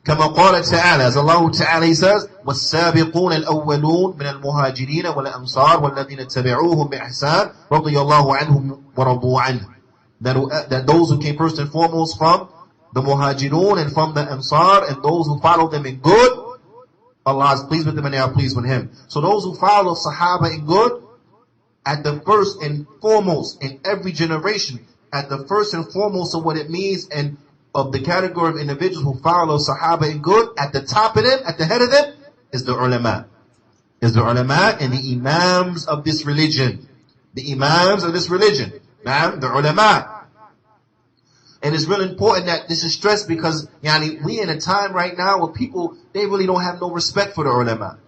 كما قال تعالى, as Allah Ta'ala he says, والسابقون الأولون من المهاجرين والأنصار والذين اتبعوهم بإحسان رضي الله عنهم ورضوا عنه. That those who came first and foremost from the muhajirun and from the ansar, and those who followed them in good, Allah is pleased with them and they are pleased with Him. So those who follow Sahaba in good, at the first and foremost in every generation, at the first and foremost of what it means and of the category of individuals who follow Sahaba in good, at the top of them, at the head of them, is the ulama. Is the ulama and the imams of this religion. The imams of this religion. Now, the ulama. And it's really important that this is stressed because, we in a time right now where people, they really don't have no respect for the ulama.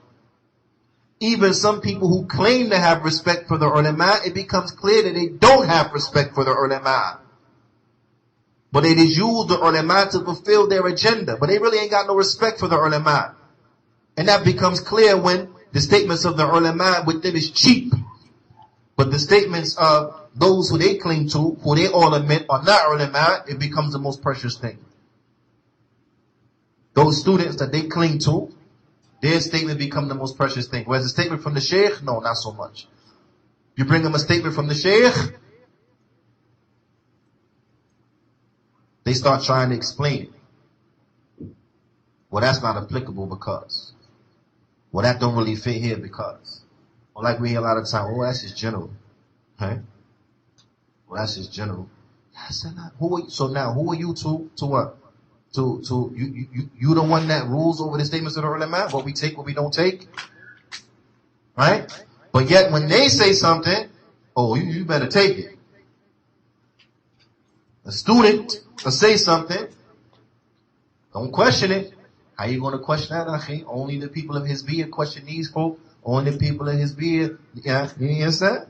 Even some people who claim to have respect for the ulama, it becomes clear that they don't have respect for the ulama. But they just use the ulama to fulfill their agenda. But they really ain't got no respect for the ulama. And that becomes clear when the statements of the ulama with them is cheap. But the statements of those who they cling to, who they all admit are not ulama, it becomes the most precious thing. Those students that they cling to, their statement become the most precious thing. Whereas the statement from the sheikh, no, not so much. You bring them a statement from the sheikh, they start trying to explain it. Well, that's not applicable because. Well, that don't really fit here because. Or like we hear a lot of time, oh, that's just general. Right? Well, that's just general. So now, who are you to what? You the one that rules over the statements of the ulama? What we take, what we don't take? Right? But yet when they say something, oh, you better take it. A student will say something, don't question it. How you going to question that, akhi? Only the people of Hizbiyah question these folk. Only the people of Hizbiyah, you understand?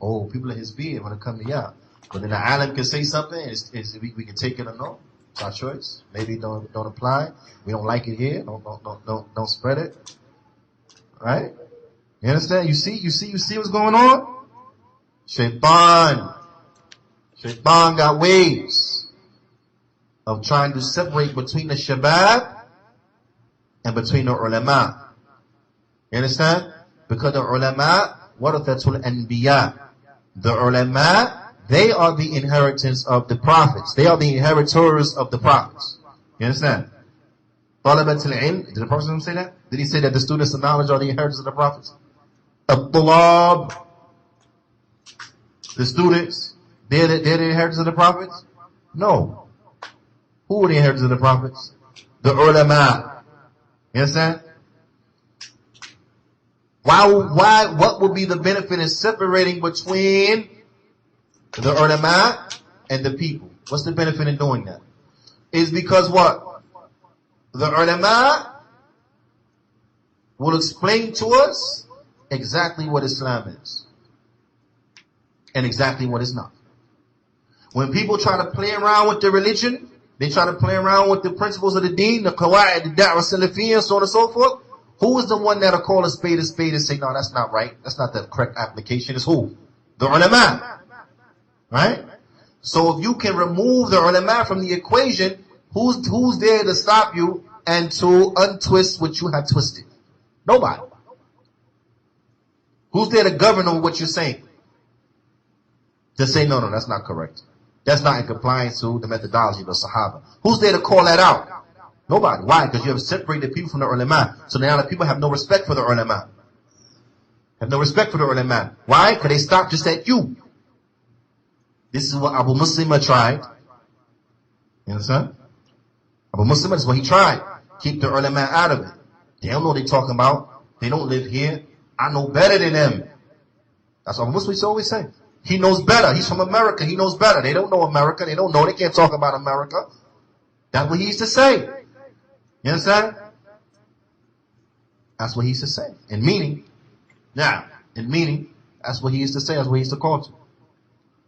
Oh, people of Hizbiyah want to come to y'all. But then the alim can say something, we can take it or no. It's our choice. Maybe don't apply. We don't like it here. Don't spread it. Right? You understand? You see what's going on? Shaitan got ways of trying to separate between the shabab and between the ulama. You understand? Because the ulama, warathatul anbiya. The ulama, they are the inheritance of the prophets. They are the inheritors of the prophets. You understand? Talabatul ilm, did the Prophet say that? Did he say that the students of knowledge are the inheritors of the prophets? At-tulab, the students, they're the inheritors of the prophets? No. Who are the inheritors of the prophets? The ulama. You understand? What would be the benefit in separating between the ulama and the people? What's the benefit in doing that? Is because what? The ulama will explain to us exactly what Islam is and exactly what it's not. When people try to play around with the religion, they try to play around with the principles of the deen, the qawaid, the da'wah salafiyya, and so on and so forth. Who is the one that'll call a spade and say, no, that's not right. That's not the correct application. It's who? The ulama. Right? So if you can remove the ulama from the equation, who's there to stop you and to untwist what you have twisted? Nobody. Who's there to govern over what you're saying? To say, no, that's not correct. That's not in compliance to the methodology of the Sahaba. Who's there to call that out? Nobody. Why? Because you have separated people from the ulama. So now the people have no respect for the ulama. Have no respect for the ulama. Why? Because they stopped just at you. This is what Abu Muslim tried. You understand? Abu Muslim, that's what he tried. Keep the ulama out of it. They don't know what they're talking about. They don't live here. I know better than them. That's what Abu Muslim always say. He knows better. He's from America. He knows better. They don't know America. They don't know. They can't talk about America. That's what he used to say. You understand? That's what he used to say. In meaning, that's what he used to say. That's what he used to call to.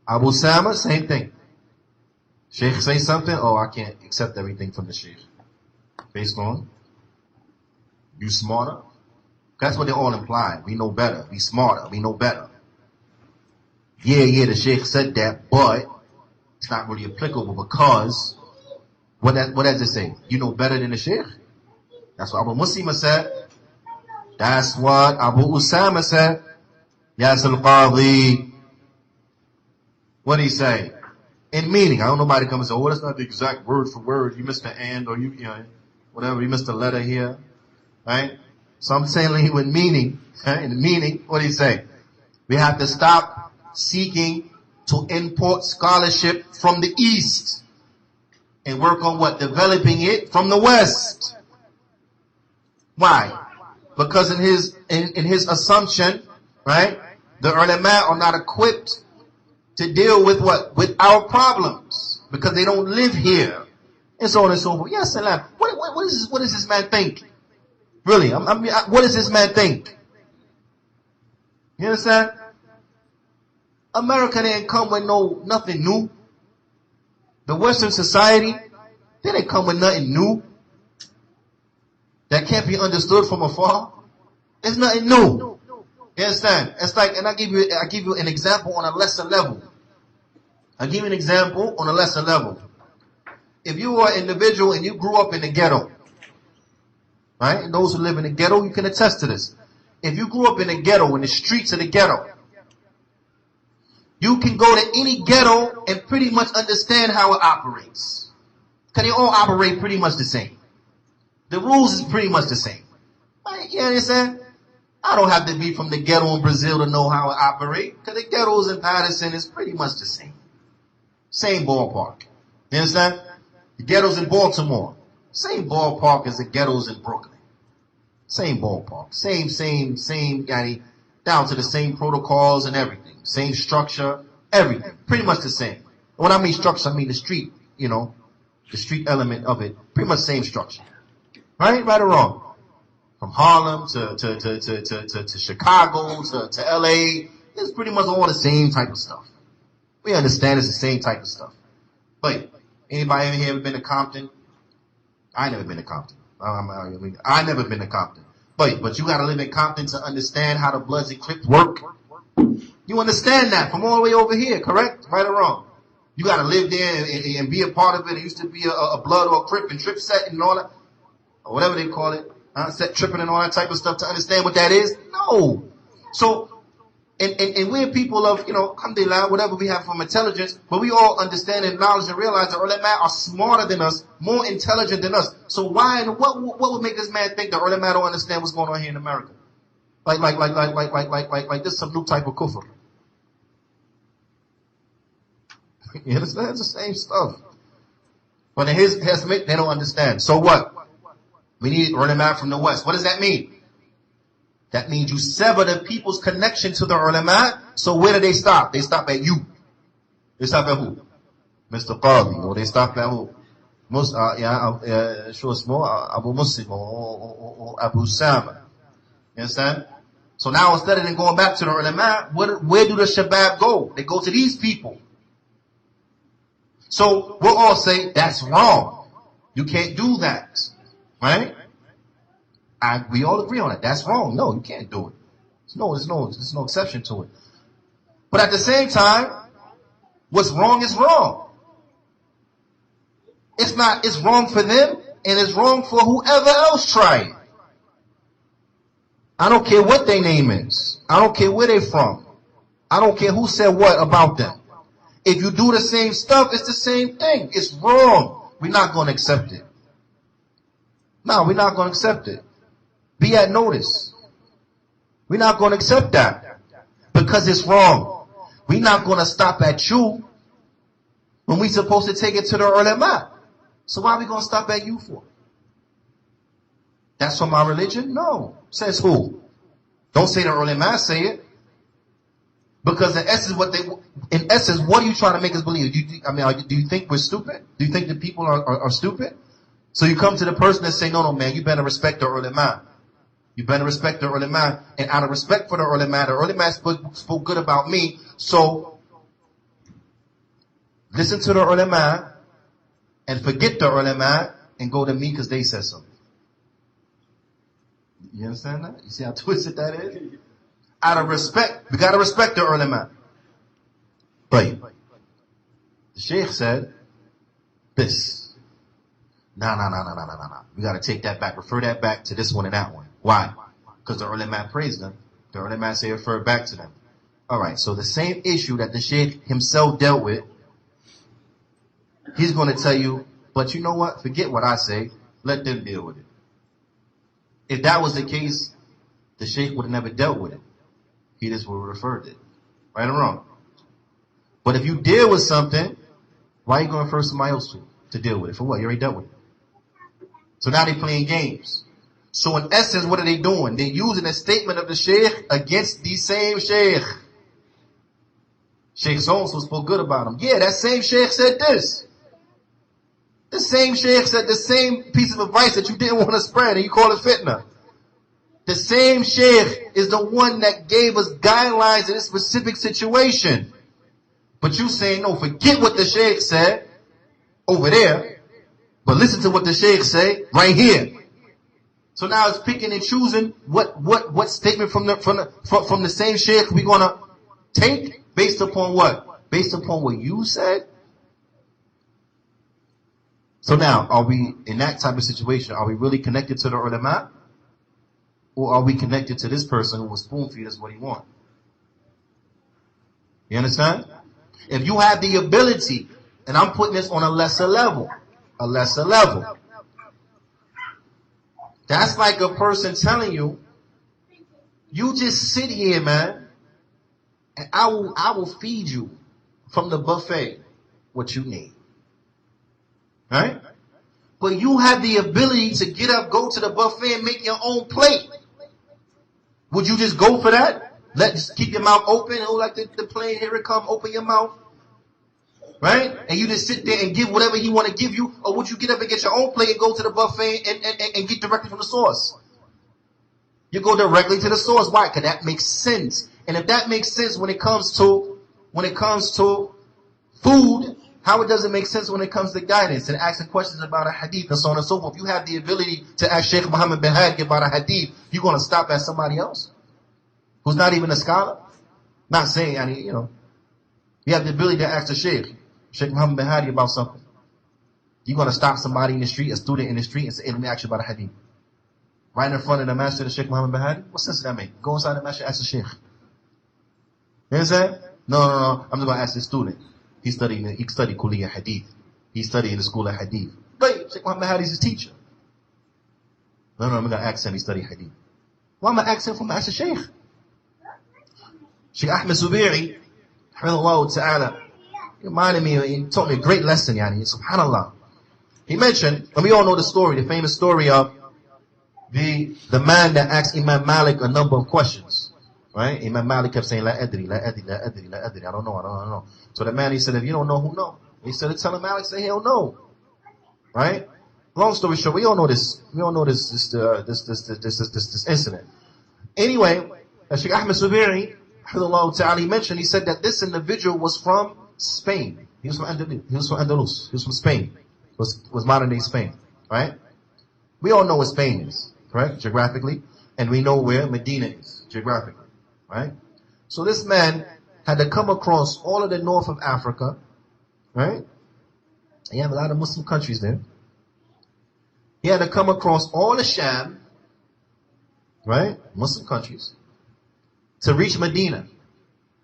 Abu Sama, same thing. Sheikh say something, oh, I can't accept everything from the Sheikh. Based on, you smarter. That's what they all imply. We know better. We smarter. We know better. Yeah, the Sheikh said that, but it's not really applicable because What does it say? You know better than the Sheikh? That's what Abu Muslim said. That's what Abu Usama said. Yas al-Qadhi. What did he say? In meaning. I don't know nobody come and say, oh, that's not the exact word for word. You missed the and, or you know, whatever. You missed a letter here. Right? So I'm saying with meaning. Right? In meaning, what did he say? We have to stop seeking to import scholarship from the East and work on what? Developing it from the West. Why? Because in his assumption, right, the ulama are not equipped to deal with what? With our problems. Because they don't live here. And so on and so forth. Yes, Salaam. What does this man think? Really? What does this man think? You understand? America didn't come with nothing new. The Western society, they didn't come with nothing new that can't be understood from afar. There's nothing new. You understand? It's like, and I give you an example on a lesser level. I give you an example on a lesser level. If you are an individual and you grew up in the ghetto, right? And those who live in the ghetto, you can attest to this. If you grew up in the ghetto, in the streets of the ghetto, you can go to any ghetto and pretty much understand how it operates. Because they all operate pretty much the same. The rules is pretty much the same. Right? You understand? I don't have to be from the ghetto in Brazil to know how it operates. Because the ghettos in Patterson is pretty much the same. Same ballpark. You understand? The ghettos in Baltimore. Same ballpark as the ghettos in Brooklyn. Same ballpark. Same, down to the same protocols and everything. Same structure, everything. Pretty much the same. When I mean structure, I mean the street, the street element of it. Pretty much same structure. Right? Right or wrong? From Harlem to Chicago to LA, it's pretty much all the same type of stuff. We understand it's the same type of stuff. But anybody in here ever been to Compton? I never been to Compton. I never been to Compton. But you gotta live in Compton to understand how the Bloods and Crips work. You understand that from all the way over here, correct? Right or wrong? You gotta live there and be a part of it. It used to be a Blood or a Crip and Trip set and all that, or whatever they call it, set tripping and all that type of stuff to understand what that is. No. So, and we're people of, alhamdulillah, whatever we have from intelligence, but we all understand and acknowledge and realize that ulama are smarter than us, more intelligent than us. So why and what would make this man think that ulama don't understand what's going on here in America? Like this some new type of kufr. You understand? It's the same stuff. But in his estimate, they don't understand. So what? We need ulama from the West. What does that mean? That means you sever the people's connection to the ulama. So where do they stop? They stop at you. They stop at who? Mr. Qadhi. Or they stop at who? Abu Muslim or Abu Usama. You understand? So now instead of them going back to the ulama, where do the shabab go? They go to these people. So we'll all say, that's wrong. You can't do that. Right? We all agree on it. That's wrong. No, you can't do it. There's no exception to it. But at the same time, what's wrong is wrong. It's wrong for them, and it's wrong for whoever else tried. I don't care what their name is. I don't care where they're from. I don't care who said what about them. If you do the same stuff, it's the same thing. It's wrong. We're not going to accept it. No, we're not going to accept it. Be at notice. We're not going to accept that. Because it's wrong. We're not going to stop at you when we're supposed to take it to the ulama. So why are we going to stop at you for? That's from our religion? No. Says who? Don't say the ulama, say it. Because in essence, what are you trying to make us believe? Do you think we're stupid? Do you think that people are stupid? So you come to the person and say, no, man, you better respect the ulama. You better respect the ulama. And out of respect for the ulama spoke good about me. So listen to the ulama and forget the ulama and go to me because they said something. You understand that? You see how twisted that is? Out of respect, we gotta respect the ulama. But the Sheikh said this. No. We gotta take that back, refer that back to this one and that one. Why? Because the ulama praised them. The ulama say refer back to them. Alright, so the same issue that the Shaykh himself dealt with, he's gonna tell you, but you know what? Forget what I say. Let them deal with it. If that was the case, the Shaykh would have never dealt with it. He just would have referred it. Right or wrong? But if you deal with something, why are you going to refer somebody else to deal with it? For what? You already dealt with it. So now they're playing games. So in essence, what are they doing? They're using a statement of the Shaykh against the same Shaykh. Shaykh so-and-so spoke good about him. Yeah, that same Shaykh said this. The same Shaykh said the same piece of advice that you didn't want to spread and you call it fitna. The same Shaykh is the one that gave us guidelines in this specific situation. But you saying, no, forget what the Shaykh said over there, but listen to what the Shaykh say right here. So now it's picking and choosing what statement from the same Shaykh we're gonna take based upon what? Based upon what you said? So now, are we, in that type of situation, are we really connected to the ulama? Or are we connected to this person who will spoon feed us what he wants? You understand? If you have the ability, and I'm putting this on a lesser level, that's like a person telling you, you just sit here, man, and I will feed you from the buffet what you need. Right? But you have the ability to get up, go to the buffet and make your own plate. Would you just go for that? Just keep your mouth open, like the plane, here it come, open your mouth. Right? And you just sit there and give whatever he want to give you, or would you get up and get your own plate and go to the buffet and get directly from the source? You go directly to the source. Why? Because that makes sense. And if that makes sense when it comes to food, how it doesn't make sense when it comes to guidance and asking questions about a hadith and so on and so forth. If you have the ability to ask Sheikh Muhammad bin Hadi about a hadith, you're going to stop at somebody else who's not even a scholar? Not saying, you have the ability to ask the Sheikh Muhammad bin Hadi about something. You're going to stop somebody in the street, a student in the street, and say, hey, let me ask you about a hadith. Right in front of the master, the Sheikh Muhammad bin Hadi? What sense does that make? Go inside the master, ask the Sheikh. You understand? No. I'm just going to ask the student. He studied Kuliya Hadith. He studied in the school of Hadith. Wait, Sheikh Muhammad Hadi is his teacher. No, I'm going to ask him, he studied Hadith. Why am I asking him from the Sheikh? Sheikh Ahmed Zubiri, Alhamdulillah Ta'ala, he reminded me, he taught me a great lesson, subhanallah. He mentioned, and we all know the story, the famous story of the man that asked Imam Malik a number of questions. Right? Imam Malik kept saying, La adri. I don't know. So the man, he said, if you don't know, who know? He said, tell him Malik, say, hell no. Right? Long story short, we all know this incident. Anyway, Sheikh Ahmed Zubiri, he mentioned, he said that this individual was from Spain. He was from Andalus. He was from Spain. Was modern day Spain. Right? We all know what Spain is, correct? Geographically. And we know where Medina is, geographically. Right? So this man had to come across all of the north of Africa, right? You have a lot of Muslim countries there. He had to come across all the Sham, right? Muslim countries, to reach Medina.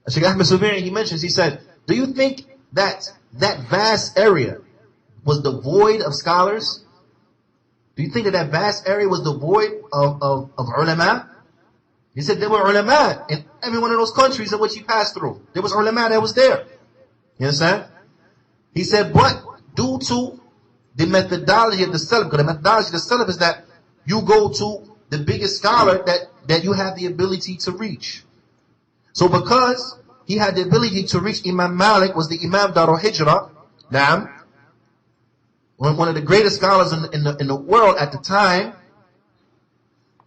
Sheikh Ahmed Zubiri, he mentions, he said, do you think that vast area was devoid of scholars? Do you think that vast area was devoid of ulama? He said there were ulama in every one of those countries in which he passed through. There was ulama that was there. You understand? He said, but due to the methodology of the Salaf, because the methodology of the Salaf is that you go to the biggest scholar that you have the ability to reach. So because he had the ability to reach Imam Malik, was the Imam Darul Hijrah, one of the greatest scholars in the world at the time,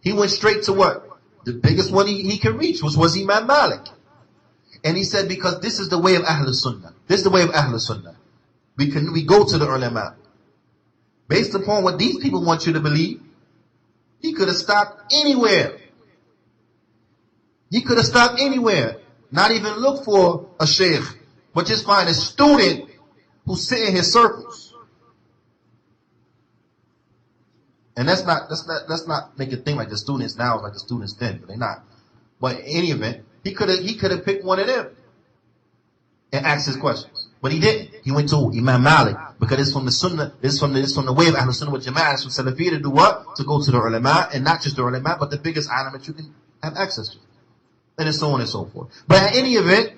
he went straight to what? The biggest one he could reach was Imam Malik. And he said, because this is the way of Ahlul Sunnah. This is the way of Ahlul Sunnah. We go to the ulama. Based upon what these people want you to believe, he could have stopped anywhere. He could have stopped anywhere. Not even look for a sheikh, but just find a student who's sitting in his circles. And let's not make it think like the students now is like the students then, but they're not. But in any event, he could have picked one of them and asked his questions. But he didn't. He went to Imam Malik because it's from the Sunnah, it's from the way of Ahlul Sunnah wal Jama'ah, it's from Salafy to do what? To go to the ulama, and not just the ulama, but the biggest alim that you can have access to. And so on and so forth. But in any event,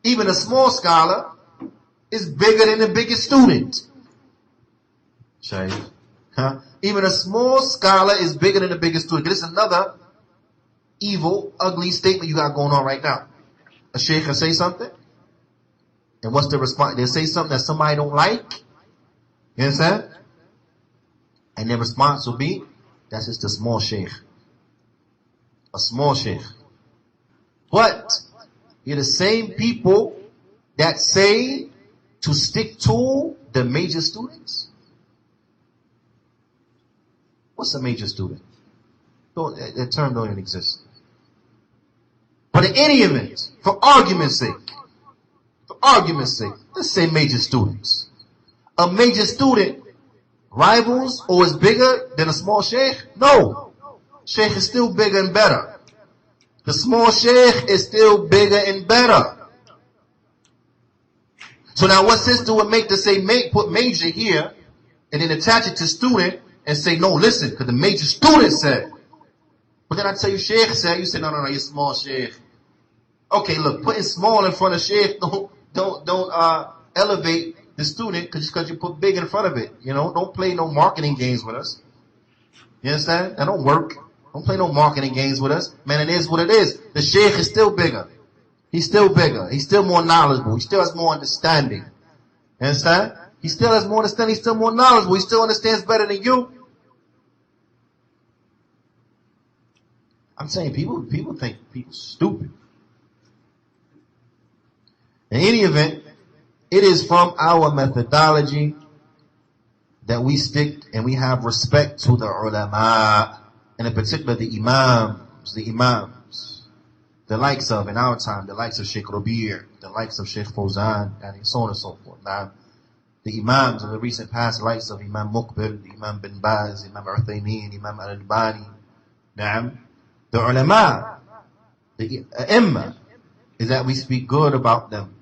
even a small scholar is bigger than the biggest student. Shaykh. Huh? Even a small scholar is bigger than the biggest student. This is another evil, ugly statement you got going on right now. A sheikh will say something, and what's the response? They'll say something that somebody don't like. You understand? And their response will be, that's just a small sheikh. A small sheikh. But you're the same people that say to stick to the major students. What's a major student? That term don't even exist. But in any event, for argument's sake, let's say major students. A major student rivals or is bigger than a small sheikh? No. Sheikh is still bigger and better. The small sheikh is still bigger and better. So now what sense do it make to say, put major here and then attach it to student and say, no, listen, because the major student said. But then I tell you, sheikh said, you say, no, you're small sheikh. Okay, look, putting small in front of sheikh don't elevate the student because you put big in front of it. You know, don't play no marketing games with us. You understand? That don't work. Don't play no marketing games with us. Man, it is what it is. The sheikh is still bigger. He's still bigger. He's still more knowledgeable. He still has more understanding. You understand? He still has more understanding. He's still more knowledgeable. He still understands better than you. I'm saying people think people stupid. In any event, it is from our methodology that we stick and we have respect to the ulama, and in particular the imams, the likes of, in our time, the likes of Sheikh Rabi', the likes of Sheikh Fawzan, and so on and so forth. Now, the imams of the recent past, the likes of Imam Muqbil, Imam bin Baz, Imam Uthaymeen, Imam Al-Albani, the ulama, the ai is that we speak good about them.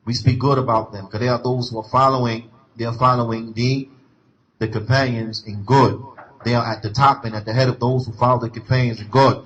We speak good about them because they are those who are following the companions in good. They are at the top and at the head of those who follow the companions in good.